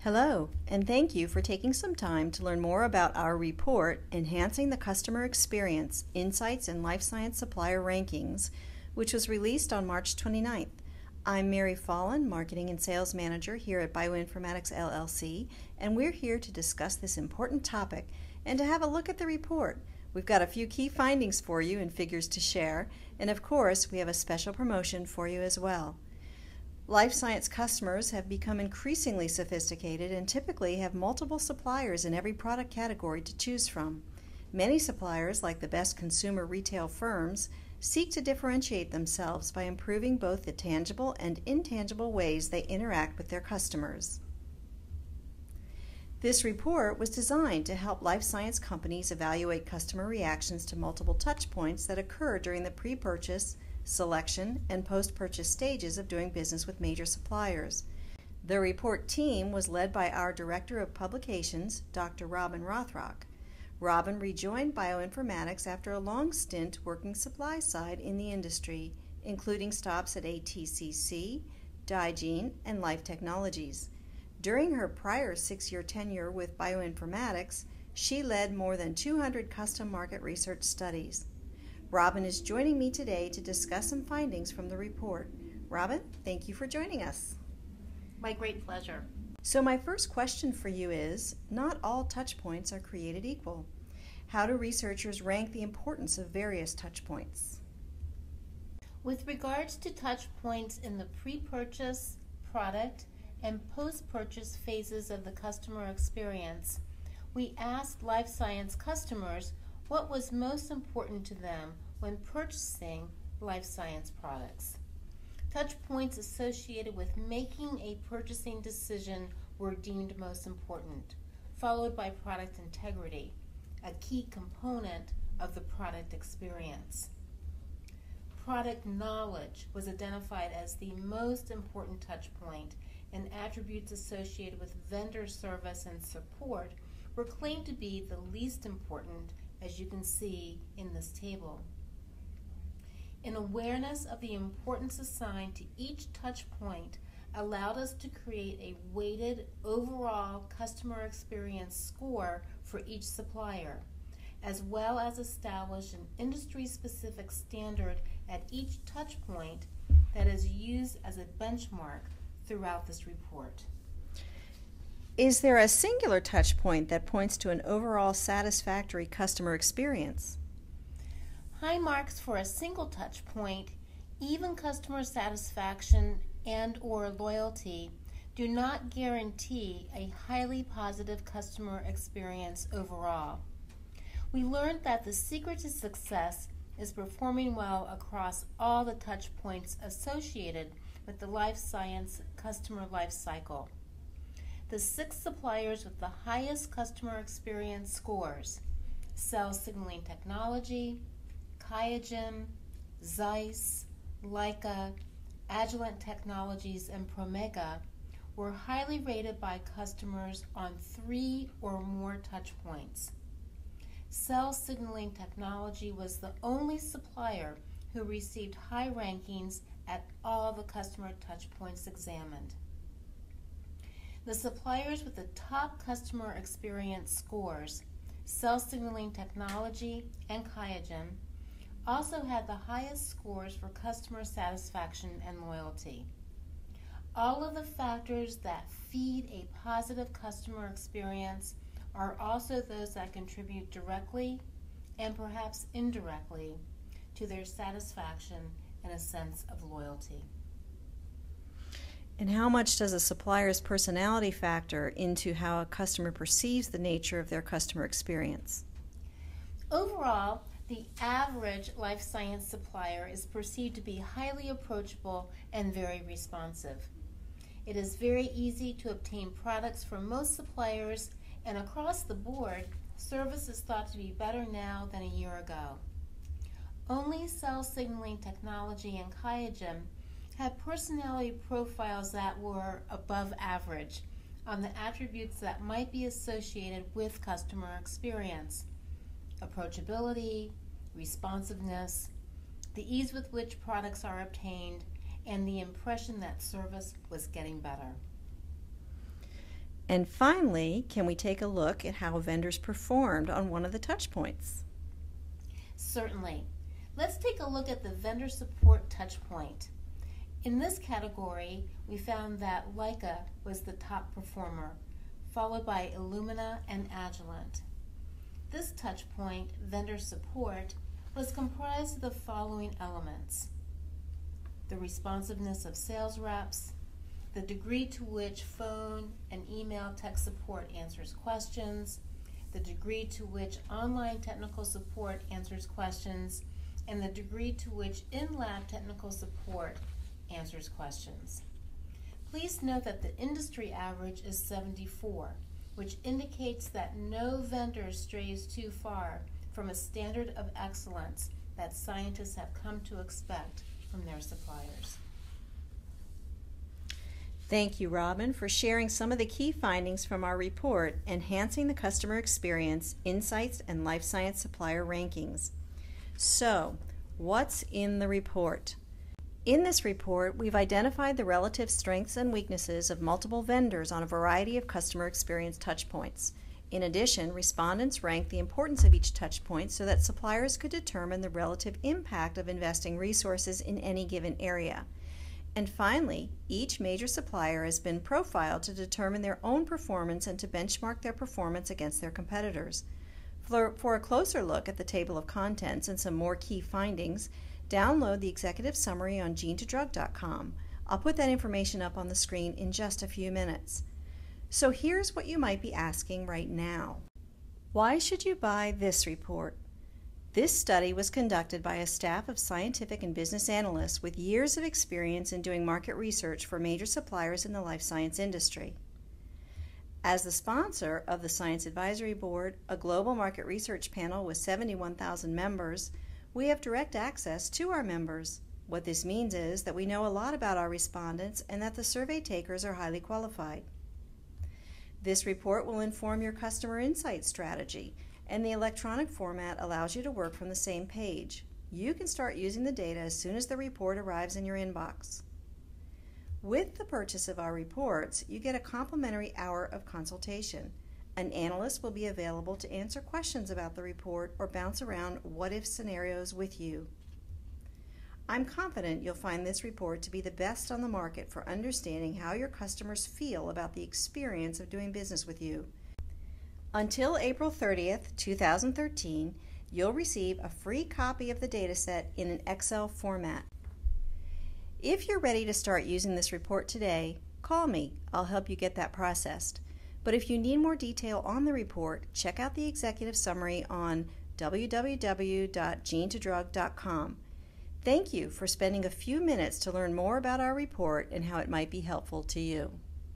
Hello, and thank you for taking some time to learn more about our report, Enhancing the Customer Experience, Insights in Life Science Supplier Rankings, which was released on March 29th. I'm Mary Fallon, Marketing and Sales Manager here at BioInformatics LLC, and we're here to discuss this important topic and to have a look at the report. We've got a few key findings for you and figures to share, and of course, we have a special promotion for you as well. Life science customers have become increasingly sophisticated and typically have multiple suppliers in every product category to choose from. Many suppliers, like the best consumer retail firms, seek to differentiate themselves by improving both the tangible and intangible ways they interact with their customers. This report was designed to help life science companies evaluate customer reactions to multiple touch points that occur during the pre-purchase, selection, and post-purchase stages of doing business with major suppliers. The report team was led by our Director of Publications, Dr. Robin Rothrock. Robin rejoined BioInformatics after a long stint working supply side in the industry, including stops at ATCC, Digene, and Life Technologies. During her prior 6-year tenure with BioInformatics, she led more than 200 custom market research studies. Robin is joining me today to discuss some findings from the report. Robin, thank you for joining us. My great pleasure. So my first question for you is, not all touch points are created equal. How do researchers rank the importance of various touch points? With regards to touch points in the pre-purchase, product, and post-purchase phases of the customer experience, we asked life science customers what was most important to them when purchasing life science products. Touch points associated with making a purchasing decision were deemed most important, followed by product integrity, a key component of the product experience. Product knowledge was identified as the most important touch point, and attributes associated with vendor service and support were claimed to be the least important, as you can see in this table. An awareness of the importance assigned to each touch point allowed us to create a weighted overall customer experience score for each supplier, as well as establish an industry-specific standard at each touch point that is used as a benchmark throughout this report. Is there a singular touch point that points to an overall satisfactory customer experience? High marks for a single touch point, even customer satisfaction and/or loyalty, do not guarantee a highly positive customer experience overall. We learned that the secret to success is performing well across all the touch points associated with the life science customer life cycle. The 6 suppliers with the highest customer experience scores, Cell Signaling Technology, QIAGEN, Zeiss, Leica, Agilent Technologies, and Promega, were highly rated by customers on 3 or more touch points. Cell Signaling Technology was the only supplier who received high rankings at all the customer touch points examined. The suppliers with the top customer experience scores, Cell Signaling Technology and QIAGEN, also had the highest scores for customer satisfaction and loyalty. All of the factors that feed a positive customer experience are also those that contribute directly and perhaps indirectly to their satisfaction and a sense of loyalty. And how much does a supplier's personality factor into how a customer perceives the nature of their customer experience? Overall, the average life science supplier is perceived to be highly approachable and very responsive. It is very easy to obtain products from most suppliers, and across the board, service is thought to be better now than a year ago. Only Cell Signaling Technology and QIAGEN had personality profiles that were above average on the attributes that might be associated with customer experience: approachability, responsiveness, the ease with which products are obtained, and the impression that service was getting better. And finally, can we take a look at how vendors performed on one of the touch points? Certainly. Let's take a look at the vendor support touchpoint. In this category, we found that Leica was the top performer, followed by Illumina and Agilent. This touchpoint, vendor support, was comprised of the following elements: the responsiveness of sales reps, the degree to which phone and email tech support answers questions, the degree to which online technical support answers questions, and the degree to which in-lab technical support answers questions. Please note that the industry average is 74, which indicates that no vendor strays too far from a standard of excellence that scientists have come to expect from their suppliers. Thank you, Robin, for sharing some of the key findings from our report, Enhancing the Customer Experience, Insights, and Life Science Supplier Rankings. So, what's in the report? In this report, we've identified the relative strengths and weaknesses of multiple vendors on a variety of customer experience touchpoints. In addition, respondents ranked the importance of each touchpoint so that suppliers could determine the relative impact of investing resources in any given area. And finally, each major supplier has been profiled to determine their own performance and to benchmark their performance against their competitors. For a closer look at the table of contents and some more key findings, download the executive summary on gene2drug.com. I'll put that information up on the screen in just a few minutes. So here's what you might be asking right now. Why should you buy this report? This study was conducted by a staff of scientific and business analysts with years of experience in doing market research for major suppliers in the life science industry. As the sponsor of the Science Advisory Board, a global market research panel with 71,000 members, we have direct access to our members. What this means is that we know a lot about our respondents and that the survey takers are highly qualified. This report will inform your customer insight strategy, and the electronic format allows you to work from the same page. You can start using the data as soon as the report arrives in your inbox. With the purchase of our reports, you get a complimentary hour of consultation. An analyst will be available to answer questions about the report or bounce around what-if scenarios with you. I'm confident you'll find this report to be the best on the market for understanding how your customers feel about the experience of doing business with you. Until April 30th, 2013, you'll receive a free copy of the dataset in an Excel format. If you're ready to start using this report today, call me. I'll help you get that processed. But if you need more detail on the report, check out the executive summary on www.gene2drug.com. Thank you for spending a few minutes to learn more about our report and how it might be helpful to you.